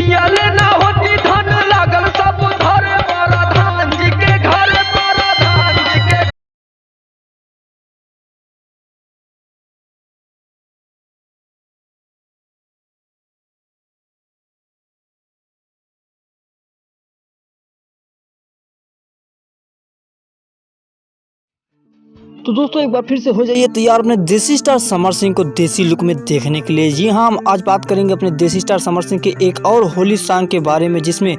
पियल ना होती धन लागल सब धरे प्रधान जी के घर प्रधान जी के। तो दोस्तों एक बार फिर से हो जाइए तैयार अपने देसी स्टार समर सिंह को देसी लुक में देखने के लिए। जी हाँ, हम आज बात करेंगे अपने देसी स्टार समर सिंह के एक और होली सॉन्ग के बारे में जिसमें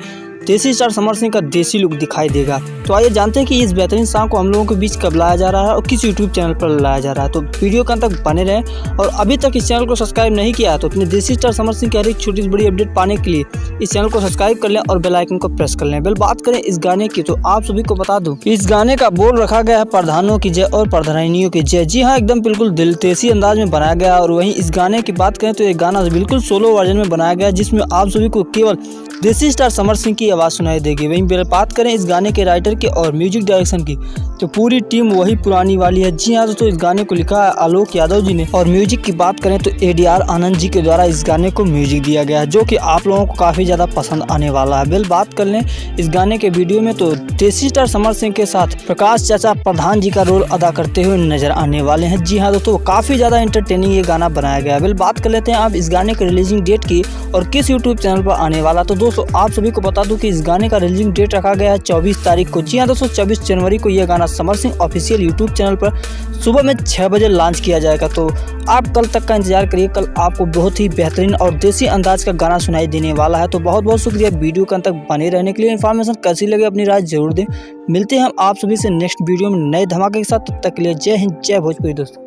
देसी स्टार समर सिंह का देसी लुक दिखाई देगा। तो आइए जानते हैं कि इस बेहतरीन सॉन्ग को हम लोगों के बीच कब लाया जा रहा है और किस यूट्यूब चैनल पर लाया जा रहा है। तो वीडियो के अंत तक बने रहें और अभी तक इस चैनल को सब्सक्राइब नहीं किया है तो अपने देसी स्टार समर सिंह की हर एक छोटी बड़ी अपडेट पाने के लिए इस चैनल को सब्सक्राइब कर लें और बेल आइकन को प्रेस कर लें। बेल बात करें इस गाने की तो आप सभी को बता दूं कि इस गाने का बोल रखा गया है प्रधानों की जय और प्रधानियों की जय। जी हाँ, एकदम बिल्कुल दिलतेसी अंदाज में बनाया गया। और वहीं इस गाने की बात करें तो ये गाना बिल्कुल सोलो वर्जन में बनाया गया जिसमें आप सभी को केवल देसी स्टार समर सिंह की आवाज़ सुनाई देगी। वहीं बात करें इस गाने के राइटर की और म्यूजिक डायरेक्शन की तो पूरी टीम वही पुरानी वाली है। जी हाँ दोस्तों, इस गाने को लिखा है आलोक यादव जी ने और म्यूजिक की बात करें तो ADR आनंद जी के द्वारा इस गाने को म्यूजिक दिया गया है जो कि आप लोगों को काफ़ी ज़्यादा पसंद आने वाला है। बात कर लें इस गाने के वीडियो में तो देसी स्टार समर सिंह के साथ प्रकाश चाचा प्रधान जी का रोल अदा करते हुए नजर आने वाले हैं। जी हाँ दोस्तों, काफ़ी ज़्यादा एंटरटेनिंग ये गाना बनाया गया है। बात कर लेते हैं आप इस गाने के रिलीजिंग डेट की और किस यूट्यूब चैनल पर आने वाला। तो दोस्तों आप सभी को बता दूं कि इस गाने का रिलीजिंग डेट रखा गया है 24 तारीख को। जी हाँ दोस्तों, 24 जनवरी को यह गाना Samar Singh official YouTube channel पर सुबह में 6 बजे लॉन्च किया जाएगा। तो आप कल तक का इंतजार करिए, कल आपको बहुत ही बेहतरीन और देसी अंदाज का गाना सुनाई देने वाला है। तो बहुत बहुत शुक्रिया वीडियो के अंत तक बने रहने के लिए। इन्फॉर्मेशन कैसी लगे अपनी राय जरूर दें। मिलते हैं हम आप सभी से नेक्स्ट वीडियो में नए धमाके के साथ। तब तक के लिए जय हिंद, जय भोजपुरी दोस्तों।